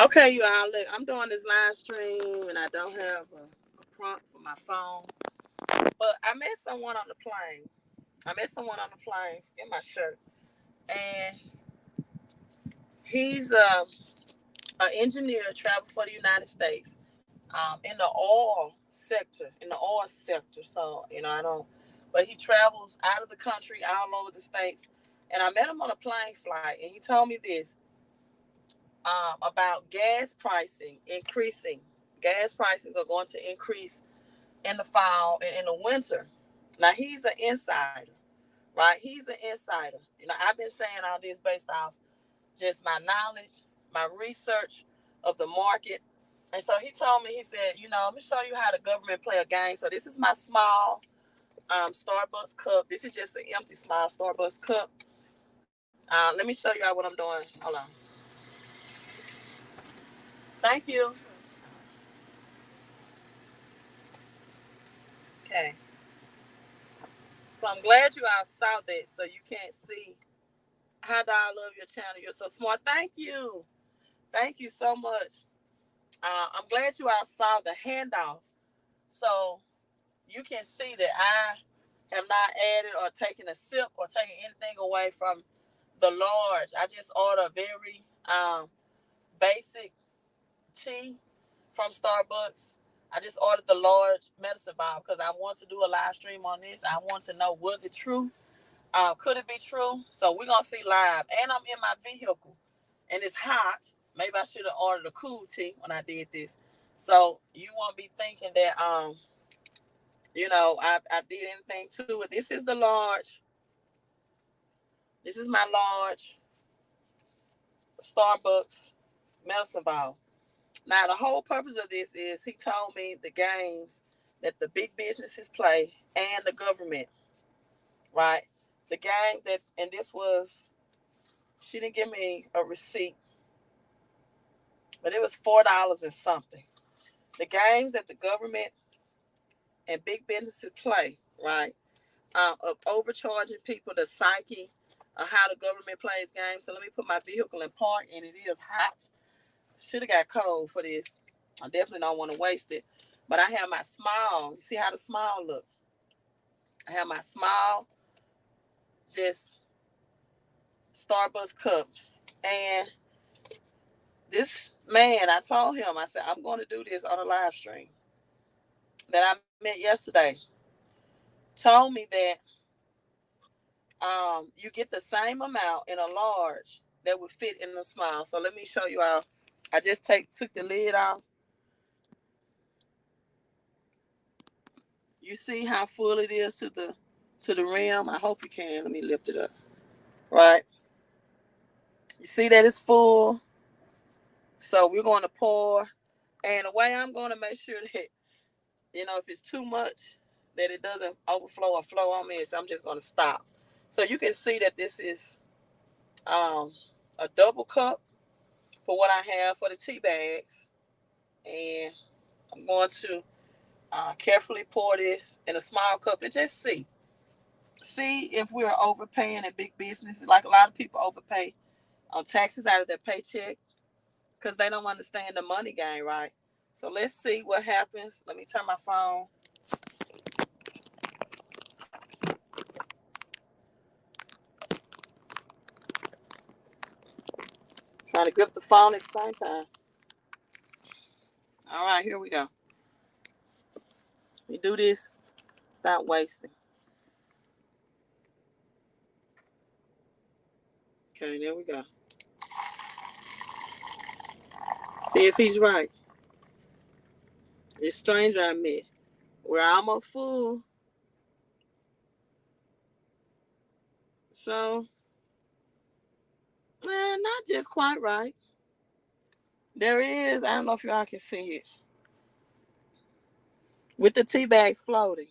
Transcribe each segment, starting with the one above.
Okay, you all, look, I'm doing this live stream and I don't have a prompt for my phone. But I met someone on the plane. Get my shirt. And he's an engineer traveling for the United States in the oil sector. So, I don't, but he travels out of the country, all over the states. And I met him on a plane flight and he told me this about gas pricing increasing. Gas prices are going to increase in the fall and in the winter. Now he's an insider, right? He's an insider. I've been saying all this based off just my knowledge, my research of the market. And so he told me, he said, let me show you how the government play a game. So this is my small Starbucks cup. This is just an empty small Starbucks cup. Let me show you what I'm doing. Hold on. Thank you. Okay. So I'm glad you all saw that so you can't see how do I love your channel. You're so smart. Thank you. Thank you so much. I'm glad you all saw the handoff so you can see that I have not added or taken a sip or taken anything away from the large. I just ordered a very basic tea from Starbucks. I just ordered the large medicine ball because I want to do a live stream on this. I want to know, was it true? Could it be true? So we're going to see live. And I'm in my vehicle. And it's hot. Maybe I should have ordered a cool tea when I did this. So you won't be thinking that, I did anything to it. This is the large. This is my large Starbucks medicine ball. Now, the whole purpose of this is he told me the games that the big businesses play and the government, right? The game that, and this was, she didn't give me a receipt, but it was $4 and something. The games that the government and big businesses play, right? Of overcharging people, the psyche of how the government plays games. So let me put my vehicle in park, and it is hot. Should have got cold for this. I definitely don't want to waste it. But I have my small. You see how the small look? I have my small, just Starbucks cup. And this man, I told him, I said, I'm going to do this on a live stream that I met yesterday. Told me that you get the same amount in a large that would fit in a small. So let me show you how. I just took the lid off. You see how full it is to the rim? I hope you can. Let me lift it up. Right? You see that it's full. So we're going to pour. And the way I'm going to make sure that, if it's too much, that it doesn't overflow or flow on me, so I'm just going to stop. So you can see that this is a double cup for what I have for the tea bags. And I'm going to carefully pour this in a small cup and just see. See if we're overpaying in big businesses. Like a lot of people overpay on taxes out of their paycheck because they don't understand the money game, right? So let's see what happens. Let me turn my phone. Trying to grip the phone at the same time. All right, here we go. We do this without wasting. Okay, there we go. See if he's right. This stranger I met. We're almost full. So, not just quite right. There is, I don't know if y'all can see it, with the tea bags floating.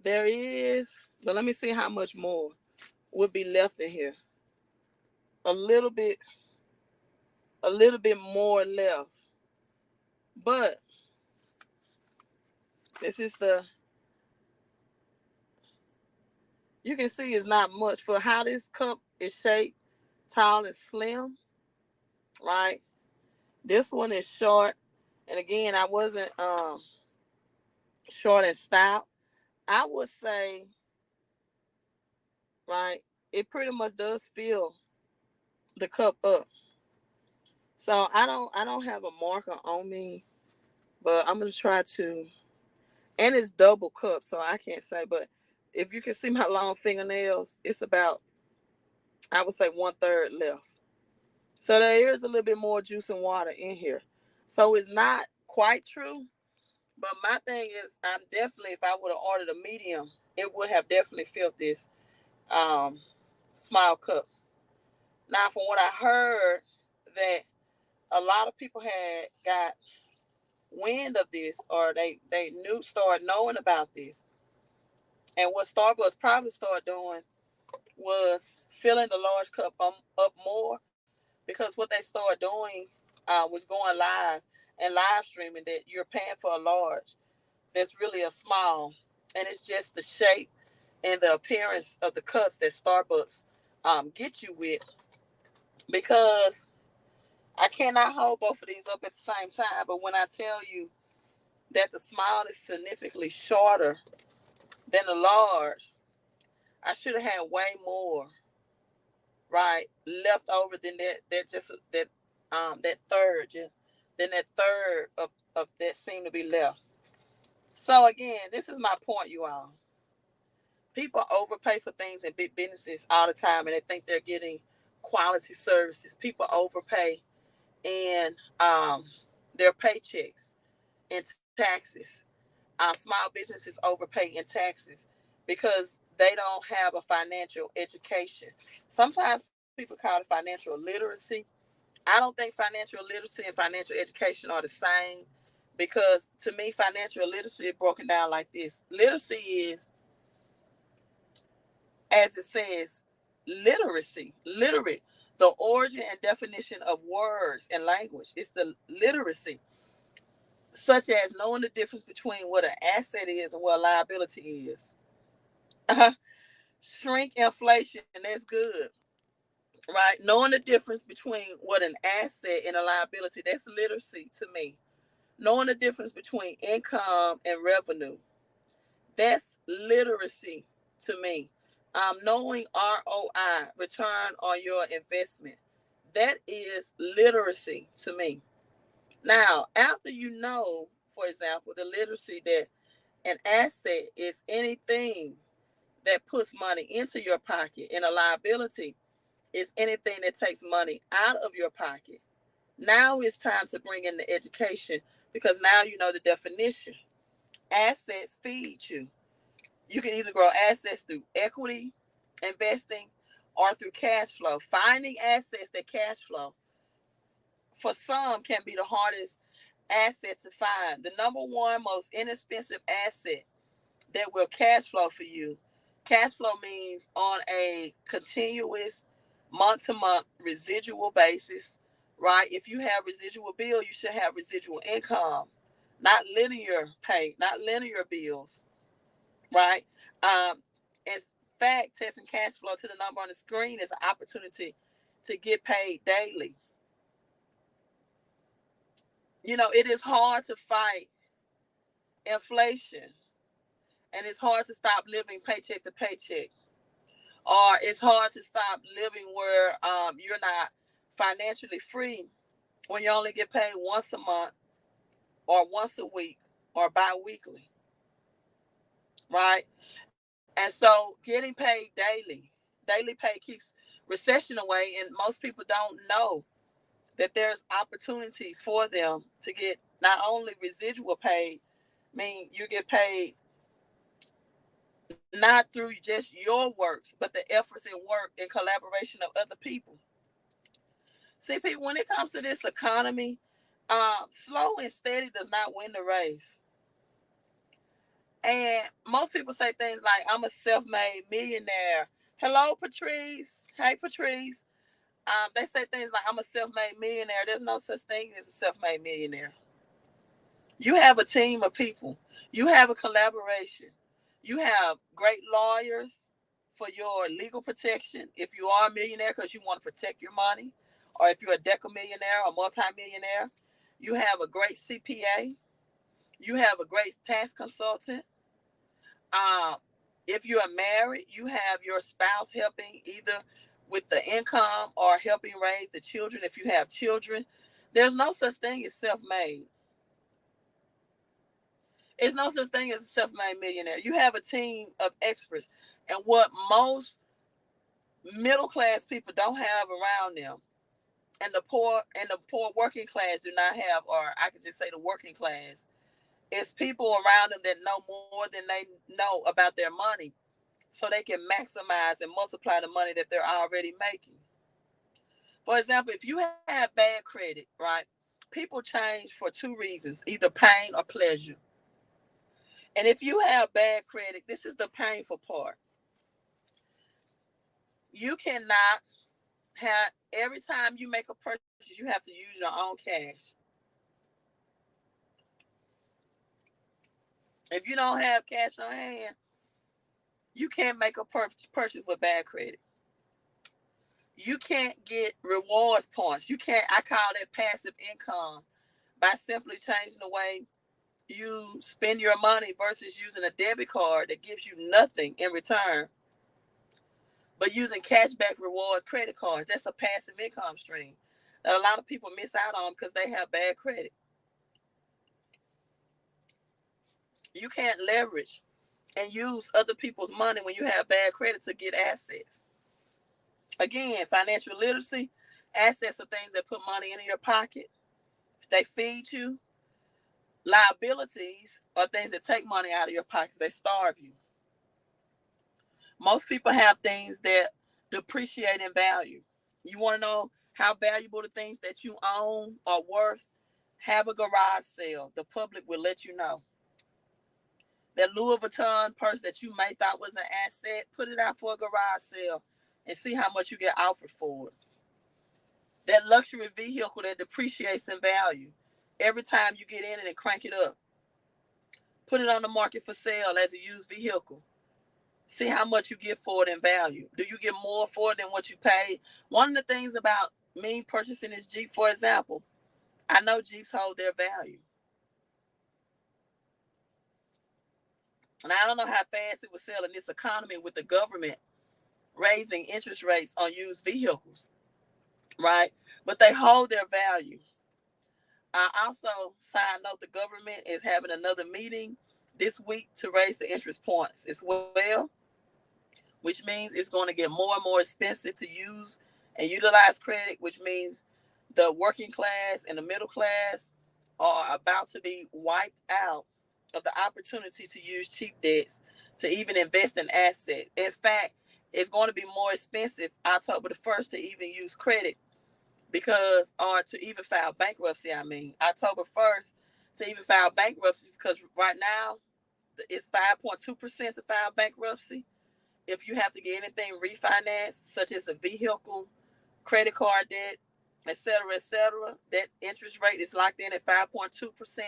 There is, but let me see how much more would be left in here. A little bit more left. But this is you can see it's not much for how this cup is shaped, tall and slim. right? This one is short. And again, I wasn't short and stout. I would say, right, it pretty much does fill the cup up. So I don't have a marker on me, but I'm gonna try to, and it's double cup, so I can't say, but if you can see my long fingernails, it's about, I would say, 1/3 left. So there is a little bit more juice and water in here. So it's not quite true. But my thing is, I'm definitely, if I would have ordered a medium, it would have definitely filled this um, small cup. Now, from what I heard, that a lot of people had got wind of this, or they started knowing about this. And what Starbucks probably started doing was filling the large cup up more, because what they started doing was going live and live streaming that you're paying for a large that's really a small, and it's just the shape and the appearance of the cups that Starbucks get you with. Because I cannot hold both of these up at the same time, but when I tell you that the small is significantly shorter than the large, I should have had way more, right, left over than that third, than that third of that seemed to be left. So again, this is my point, you all. People overpay for things in big businesses all the time, and they think they're getting quality services. People overpay in their paychecks and taxes. Small businesses overpay in taxes because they don't have a financial education. Sometimes people call it financial literacy. I don't think financial literacy and financial education are the same, because to me, financial literacy is broken down like this. Literacy is, as it says, literacy, literate, the origin and definition of words and language. It's the literacy, such as knowing the difference between what an asset is and what a liability is. Shrink inflation, that's good, right? Knowing the difference between what an asset and a liability, that's literacy to me. Knowing the difference between income and revenue, that's literacy to me. Knowing ROI, return on your investment, that is literacy to me. Now, after you know, for example, the literacy that an asset is anything that puts money into your pocket, and a liability is anything that takes money out of your pocket. Now it's time to bring in the education, because now you know the definition. Assets feed you. You can either grow assets through equity investing or through cash flow. Finding assets that cash flow for some can be the hardest asset to find. The number one most inexpensive asset that will cash flow for you. Cash flow means on a continuous month to month residual basis, right? If you have residual bill, you should have residual income, not linear pay, not linear bills, right? In fact, testing cash flow to the number on the screen is an opportunity to get paid daily. You know, it is hard to fight inflation, and it's hard to stop living paycheck to paycheck, or it's hard to stop living where you're not financially free when you only get paid once a month or once a week or bi-weekly, right? And so getting paid daily pay keeps recession away, and most people don't know that there's opportunities for them to get not only residual paid, I mean, you get paid not through just your works, but the efforts and work and collaboration of other people. See, people, when it comes to this economy, slow and steady does not win the race. And most people say things like, I'm a self-made millionaire. Hello, Patrice. Hey, Patrice. They say things like, I'm a self-made millionaire. There's no such thing as a self-made millionaire. You have a team of people. You have a collaboration. You have great lawyers for your legal protection if you are a millionaire, because you want to protect your money, or if you're a decamillionaire or multimillionaire, you have a great CPA, you have a great tax consultant. Um, if you're married, you have your spouse helping either with the income or helping raise the children if you have children. There's no such thing as self-made. There's no such thing as a self-made millionaire. You have a team of experts. And what most middle class people don't have around them, and the poor working class do not have, or I could just say the working class, is people around them that know more than they know about their money, so they can maximize and multiply the money that they're already making. For example, if you have bad credit, right, people change for two reasons, either pain or pleasure. And if you have bad credit, this is the painful part. You cannot have, every time you make a purchase, you have to use your own cash. If you don't have cash on hand, you can't make a purchase with bad credit. You can't get rewards points. You can't, I call that passive income, by simply changing the way you spend your money versus using a debit card that gives you nothing in return, but using cashback rewards credit cards. That's a passive income stream that a lot of people miss out on because they have bad credit. You can't leverage and use other people's money when you have bad credit to get assets. Again, financial literacy, assets are things that put money into your pocket. They feed you. Liabilities are things that take money out of your pockets. They starve you. Most people have things that depreciate in value. You want to know how valuable the things that you own are worth? Have a garage sale. The public will let you know. That Louis Vuitton purse that you may thought was an asset, put it out for a garage sale and see how much you get offered for it. That luxury vehicle that depreciates in value. Every time you get in it and crank it up. Put it on the market for sale as a used vehicle. See how much you get for it in value. Do you get more for it than what you paid? One of the things about me purchasing this Jeep, for example, I know Jeeps hold their value. And I don't know how fast it will sell in this economy with the government raising interest rates on used vehicles, right? But they hold their value. I also, side note, the government is having another meeting this week to raise the interest points as well, which means it's going to get more and more expensive to use and utilize credit, which means the working class and the middle class are about to be wiped out of the opportunity to use cheap debts to even invest in assets. In fact, it's going to be more expensive October the 1st to even use credit or to even file bankruptcy. October 1st to even file bankruptcy, because right now it's 5.2% to file bankruptcy. If you have to get anything refinanced, such as a vehicle, credit card debt, etc., that interest rate is locked in at 5.2%.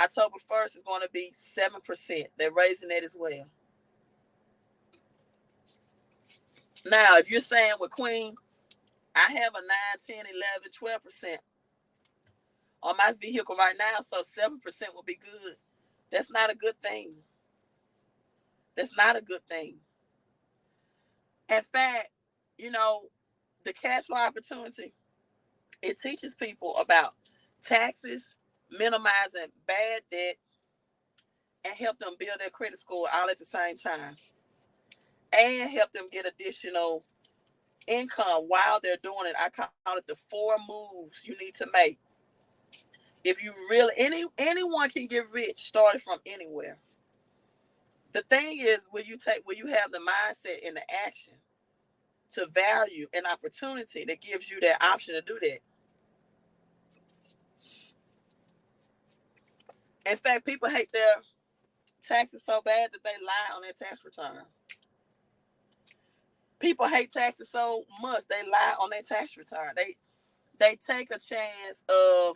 October 1st is going to be 7%. They're raising that as well. Now, if you're saying, well, Queen, I have a 9, 10, 11, 12% on my vehicle right now, so 7% will be good. That's not a good thing. That's not a good thing. In fact, the cash flow opportunity, it teaches people about taxes, minimizing bad debt, and help them build their credit score all at the same time. And help them get additional income while they're doing it. I call it the 4 moves you need to make. If you really, anyone can get rich starting from anywhere. The thing is, will you have the mindset and the action to value an opportunity that gives you that option to do that? In fact, people hate their taxes so bad that they lie on their tax return. People hate taxes so much they lie on their tax return. They take a chance of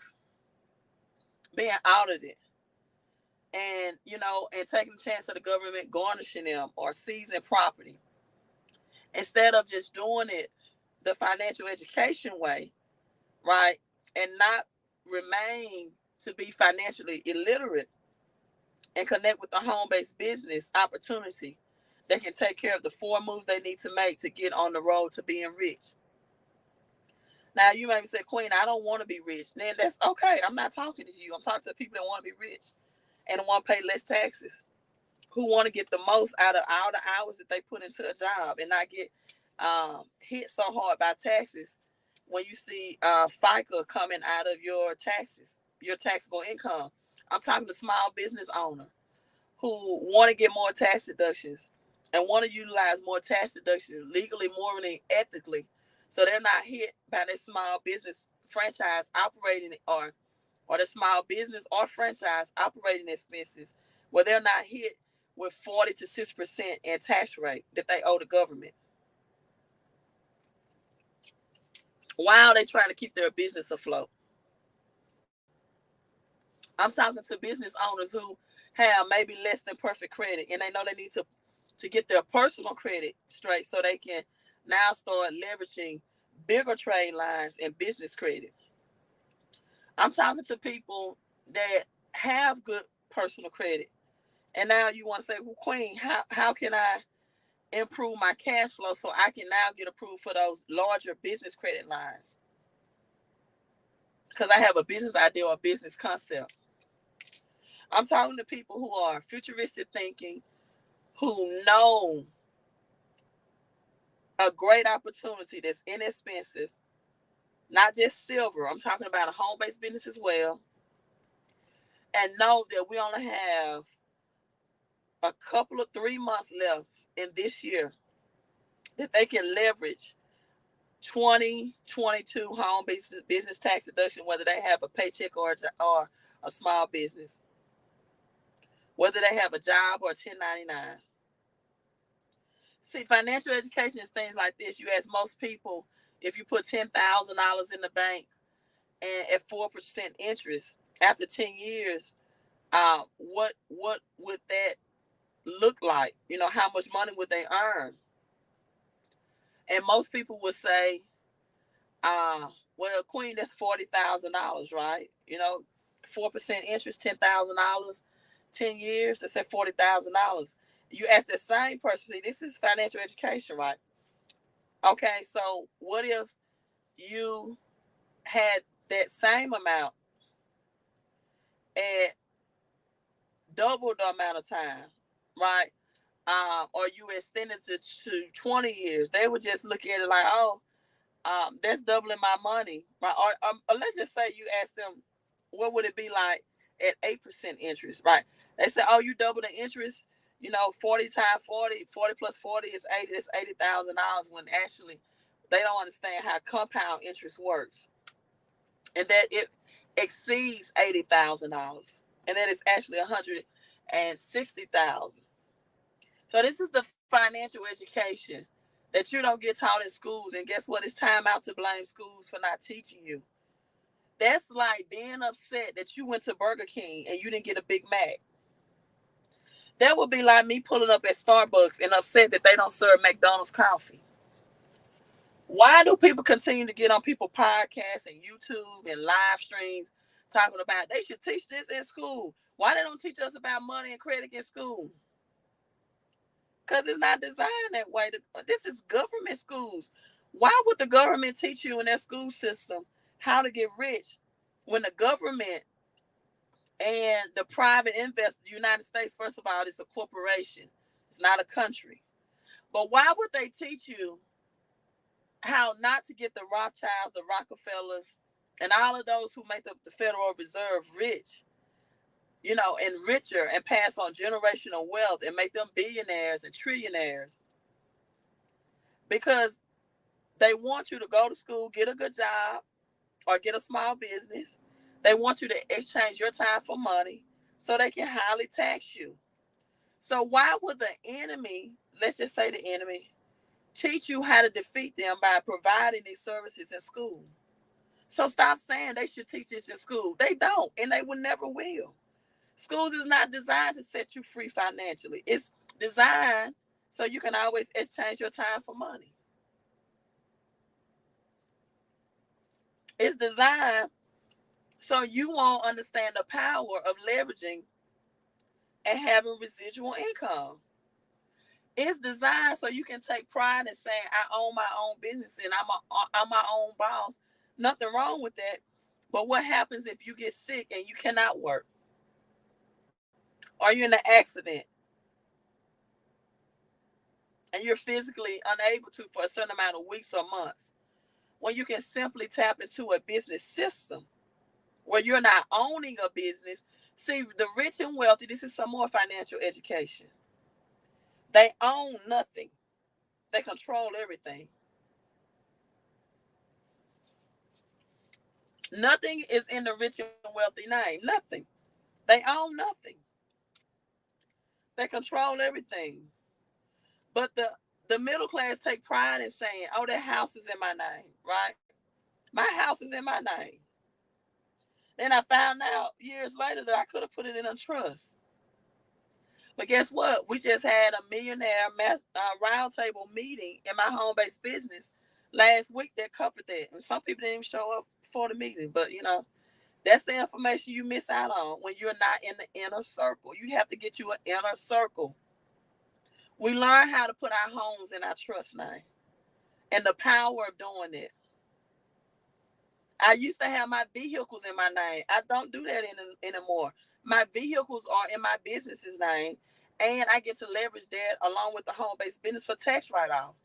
being audited, and taking a chance of the government garnishing them or seizing property, instead of just doing it the financial education way right? And not remain to be financially illiterate and connect with the home-based business opportunity that can take care of the 4 moves they need to make to get on the road to being rich. Now, you may say, Queen, I don't want to be rich. Then that's okay. I'm not talking to you. I'm talking to people that want to be rich and want to pay less taxes, who want to get the most out of all the hours that they put into a job and not get hit so hard by taxes when you see FICA coming out of your taxes, your taxable income. I'm talking to small business owner who want to get more tax deductions and want to utilize more tax deductions legally, morally, ethically, so they're not hit by their small business franchise operating or the small business or franchise operating expenses, where they're not hit with 40 to 6% in tax rate that they owe the government. Why are they trying to keep their business afloat? I'm talking to business owners who have maybe less than perfect credit, and they know they need to get their personal credit straight so they can now start leveraging bigger trade lines and business credit. I'm talking to people that have good personal credit, and now you want to say, well, Queen, how can I improve my cash flow so I can now get approved for those larger business credit lines? Because I have a business idea or a business concept. I'm talking to people who are futuristic thinking, who know a great opportunity that's inexpensive, not just silver. I'm talking about a home-based business as well, and know that we only have a couple of 3 months left in this year that they can leverage 2022 home business tax deduction, whether they have a paycheck or a small business, whether they have a job or 1099. See, financial education is things like this. You ask most people, if you put $10,000 in the bank and at 4% interest, after 10 years, what would that look like? You know, how much money would they earn? And most people would say, well, Queen, that's $40,000, right? You know, 4% interest, $10,000, 10 years, that's at $40,000. You ask the same person, see, this is financial education, right? Okay, so what if you had that same amount at double the amount of time, right? Or you extended to 20 years? They would just look at it like, oh, that's doubling my money, right? Or let's just say you ask them, what would it be like at 8% interest, right? They say, oh, you double the interest, 40 times 40, 40 plus 40 is 80, it's $80,000, when actually they don't understand how compound interest works, and that it exceeds $80,000, and that it's actually $160,000. So this is the financial education that you don't get taught in schools. And guess what? It's time out to blame schools for not teaching you. That's like being upset that you went to Burger King and you didn't get a Big Mac. That would be like me pulling up at Starbucks and upset that they don't serve McDonald's coffee. Why do people continue to get on people's podcasts and YouTube and live streams talking about they should teach this in school? Why they don't teach us about money and credit in school? Because it's not designed that way. This is government schools. Why would the government teach you in their school system how to get rich when the government and the private investor, the United States, first of all, is a corporation. It's not a country. But why would they teach you how not to get the Rothschilds, the Rockefellers, and all of those who make up the Federal Reserve rich, and richer, and pass on generational wealth and make them billionaires and trillionaires? Because they want you to go to school, get a good job, or get a small business. They want you to exchange your time for money so they can highly tax you. So why would the enemy, let's just say the enemy, teach you how to defeat them by providing these services in school? So stop saying they should teach this in school. They don't, and they will never will. Schools is not designed to set you free financially. It's designed so you can always exchange your time for money. It's designed so you won't understand the power of leveraging and having residual income. It's designed so you can take pride in saying, I own my own business and I'm my own boss. Nothing wrong with that. But what happens if you get sick and you cannot work? Or you're in an accident and you're physically unable to for a certain amount of weeks or months? When you can simply tap into a business system where you're not owning a business. See, the rich and wealthy, this is some more financial education. They own nothing. They control everything. Nothing is in the rich and wealthy name. Nothing. They own nothing. They control everything. But the middle class take pride in saying, oh, that house is in my name, right? My house is in my name. Then I found out years later that I could have put it in a trust. But guess what? We just had a millionaire roundtable meeting in my home-based business last week that covered that. And some people didn't even show up for the meeting. But, that's the information you miss out on when you're not in the inner circle. You have to get you an inner circle. We learn how to put our homes in our trust name and the power of doing it. I used to have my vehicles in my name. I don't do that anymore. My vehicles are in my business's name, and I get to leverage that along with the home-based business for tax write-off.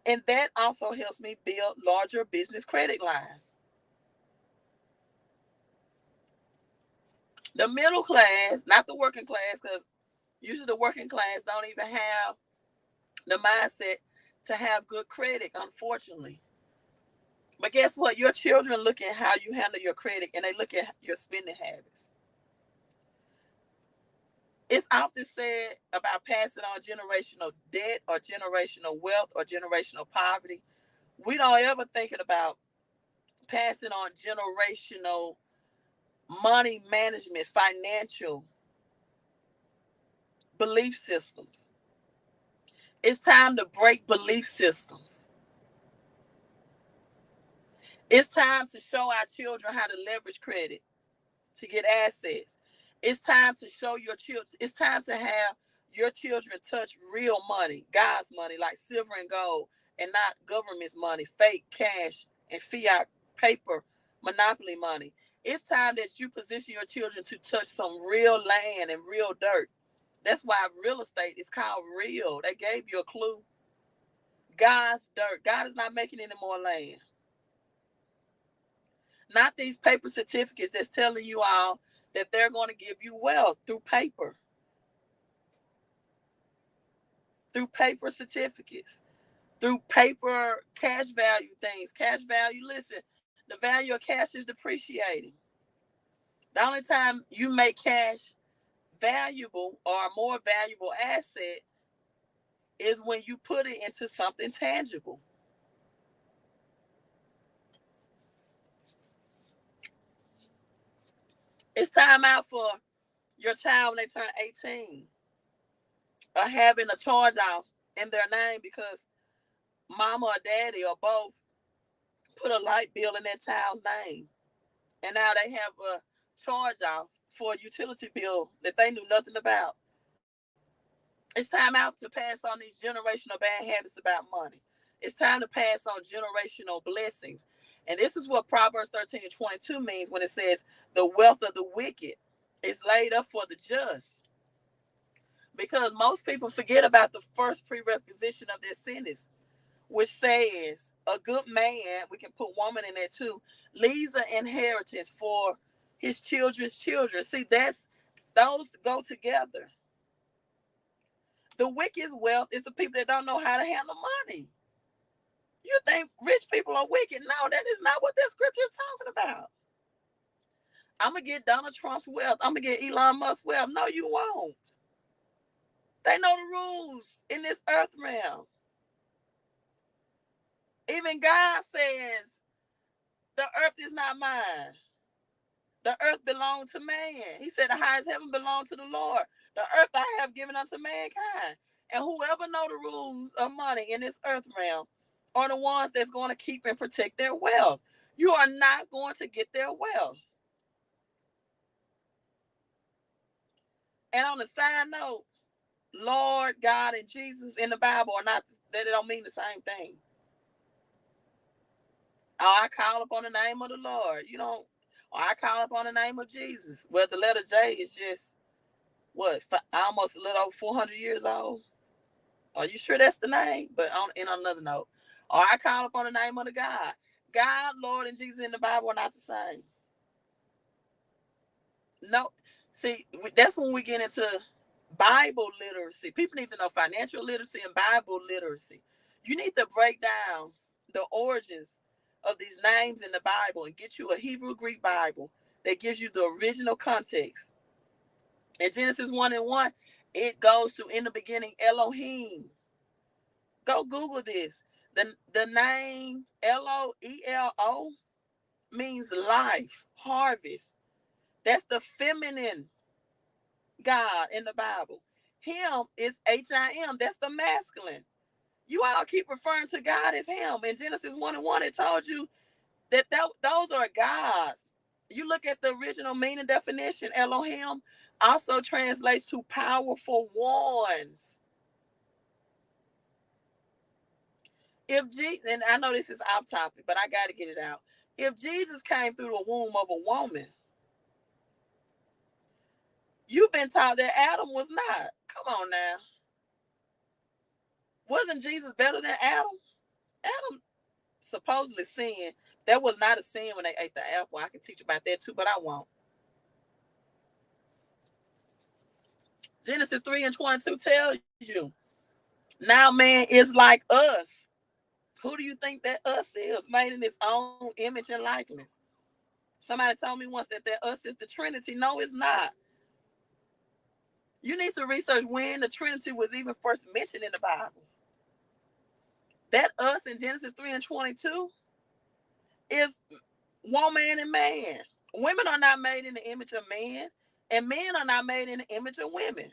And that also helps me build larger business credit lines. The middle class, not the working class, because usually the working class don't even have the mindset to have good credit, unfortunately. But guess what? Your children look at how you handle your credit, and they look at your spending habits. It's often said about passing on generational debt or generational wealth or generational poverty. We don't ever think about passing on generational money management, financial belief systems. It's time to break belief systems. It's time to show our children how to leverage credit to get assets. It's time to show your children. It's time to have your children touch real money, God's money, like silver and gold, and not government's money, fake cash and fiat paper, monopoly money. It's time that you position your children to touch some real land and real dirt. That's why real estate is called real. They gave you a clue. God's dirt. God is not making any more land. Not these paper certificates that's telling you all that they're going to give you wealth through paper certificates, through paper cash value things. Cash value, listen, the value of cash is depreciating. The only time you make cash valuable or a more valuable asset is when you put it into something tangible. It's time out for your child when they turn 18 or having a charge off in their name because mama or daddy or both put a light bill in that child's name. And now they have a charge off for a utility bill that they knew nothing about. It's time out to pass on these generational bad habits about money. It's time to pass on generational blessings. And this is what Proverbs 13 and 22 means when it says, the wealth of the wicked is laid up for the just. Because most people forget about the first prerequisition of their sentence, which says a good man, we can put woman in there too, leaves an inheritance for his children's children. See, those go together. The wicked's wealth is the people that don't know how to handle money. You think rich people are wicked? No, that is not what that scripture is talking about. I'm going to get Donald Trump's wealth. I'm going to get Elon Musk's wealth. No, you won't. They know the rules in this earth realm. Even God says, the earth is not mine. The earth belonged to man. He said the highest heaven belonged to the Lord. The earth I have given unto mankind. And whoever know the rules of money in this earth realm are the ones that's going to keep and protect their wealth. You are not going to get there well. And on the side note, Lord, God, and Jesus in the Bible are not, that it don't mean the same thing. Oh, I call upon the name of the Lord. You don't, or I call upon the name of Jesus. Well, the letter J is just what, almost a little over 400 years old. Are you sure that's the name? But on another note, or I call upon the name of the God. God, Lord, and Jesus in the Bible are not the same. No, see, that's when we get into Bible literacy. People need to know financial literacy and Bible literacy. You need to break down the origins of these names in the Bible and get you a Hebrew Greek Bible that gives you the original context. In Genesis 1 and 1, it goes to in the beginning Elohim. Go Google this. The name Loelo means life, harvest. That's the feminine God in the Bible. Him is Him. That's the masculine. You all keep referring to God as him. In Genesis 1 and 1, it told you that those are gods. You look at the original meaning definition, Elohim also translates to powerful ones. If Jesus, and I know this is off topic, but I got to get it out. If Jesus came through the womb of a woman, you've been taught that Adam was not. Come on now. Wasn't Jesus better than Adam? Adam supposedly sinned. That was not a sin when they ate the apple. I can teach you about that too, but I won't. Genesis 3 and 22 tells you, now man is like us. Who do you think that us is? Made in his own image and likeness. Somebody told me once that us is the Trinity. No, it's not. You need to research when the Trinity was even first mentioned in the Bible. That us in Genesis 3 and 22 is woman and man. Women are not made in the image of man, and men are not made in the image of women.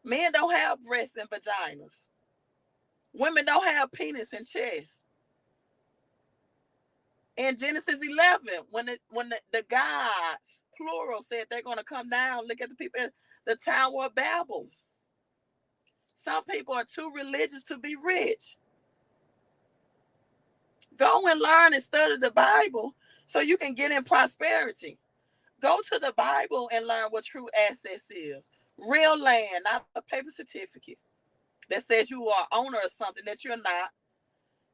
Men don't have breasts and vaginas. Women don't have penis and chest. In Genesis 11, when the gods, plural, said they're going to come down, look at the people at the Tower of Babel. Some people are too religious to be rich. Go and learn and study the Bible so you can get in prosperity. Go to the Bible and learn what true assets is. Real land, not a paper certificate that says you are owner of something that you're not.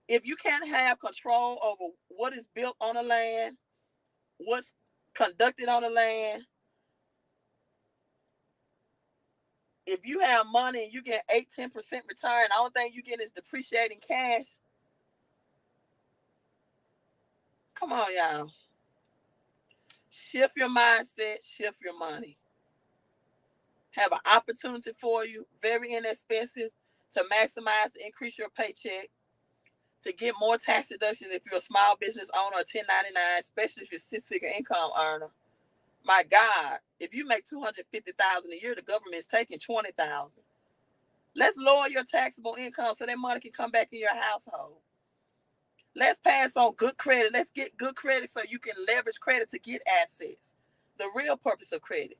If you can't have control over what is built on the land, what's conducted on the land, if you have money and you get 8-10% return, the only thing you get is depreciating cash. Come on, y'all. Shift your mindset, shift your money. Have an opportunity for you, very inexpensive, to maximize, to increase your paycheck, to get more tax deductions if you're a small business owner or 1099, especially if you're six-figure income earner. My God, if you make $250,000 a year, the government is taking $20,000. Let's lower your taxable income so that money can come back in your household. Let's pass on good credit. Let's get good credit so you can leverage credit to get assets. The real purpose of credit.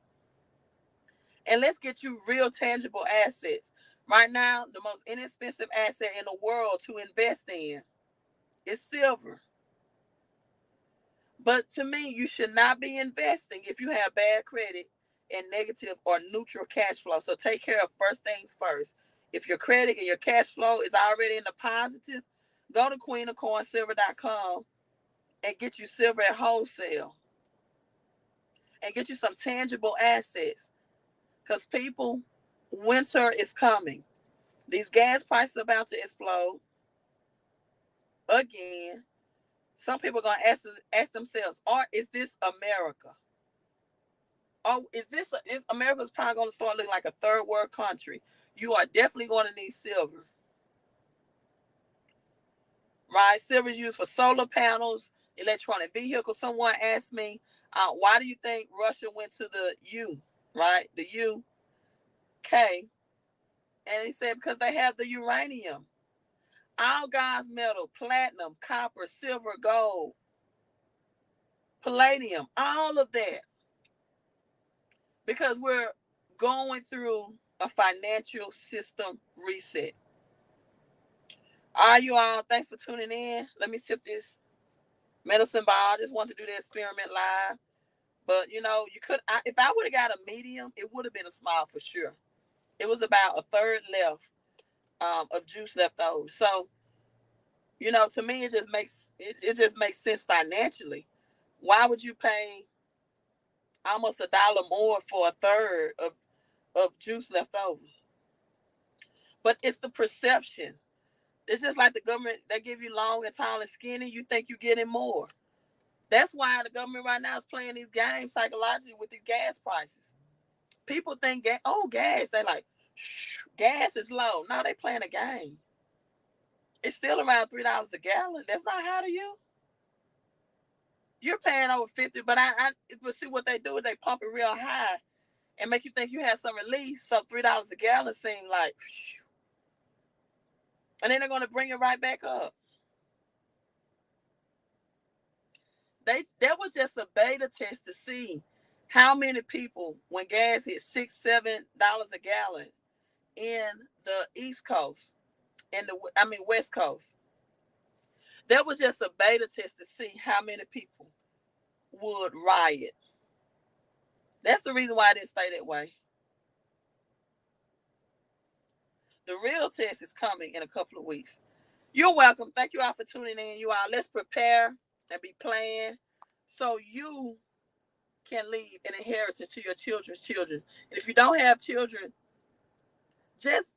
And let's get you real tangible assets. Right now, the most inexpensive asset in the world to invest in is silver. But to me, you should not be investing if you have bad credit and negative or neutral cash flow. So take care of first things first. If your credit and your cash flow is already in the positive, go to queenofcornsilver.com and get you silver at wholesale and get you some tangible assets. Because people, winter is coming. These gas prices are about to explode again. Some people are going to ask themselves, is this America? Oh, is America's probably going to start looking like a third world country? You are definitely going to need silver. Right? Silver is used for solar panels, electronic vehicles. Someone asked me, why do you think Russia went to the U, right? The UK. And he said, because they have the uranium. All God's metal, platinum, copper, silver, gold. palladium, all of that. Because we're going through a financial system reset. All right, you all, thanks for tuning in. Let me sip this medicine ball. I just want to do the experiment live. But you know, if I would have got a medium, it would have been a small for sure. It was about a third left of juice left over. So, you know, to me, it just makes sense financially. Why would you pay almost $1 more for a third of juice left over? But it's the perception. It's just like the government, they give you long and tall and skinny, you think you're getting more. That's why the government right now is playing these games psychologically with these gas prices. People think, gas, they like, gas is low. No, they playing a game. It's still around $3 a gallon. That's not high to you. You're paying over 50, but but see what they do is they pump it real high and make you think you have some relief. So $3 a gallon seems like, and then they're going to bring it right back up. That was just a beta test to see how many people, when gas hit $6, $7 a gallon in the East Coast, West Coast. That was just a beta test to see how many people would riot. That's the reason why I didn't stay that way. The real test is coming in a couple of weeks. You're welcome. Thank you all for tuning in. You all, let's prepare and be planning so you can leave an inheritance to your children's children. And if you don't have children, just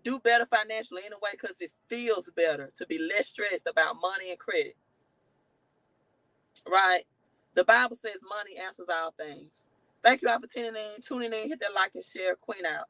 do better financially anyway, because it feels better to be less stressed about money and credit. Right? The Bible says money answers all things. Thank you all for tuning in. Hit that like and share. Queen out.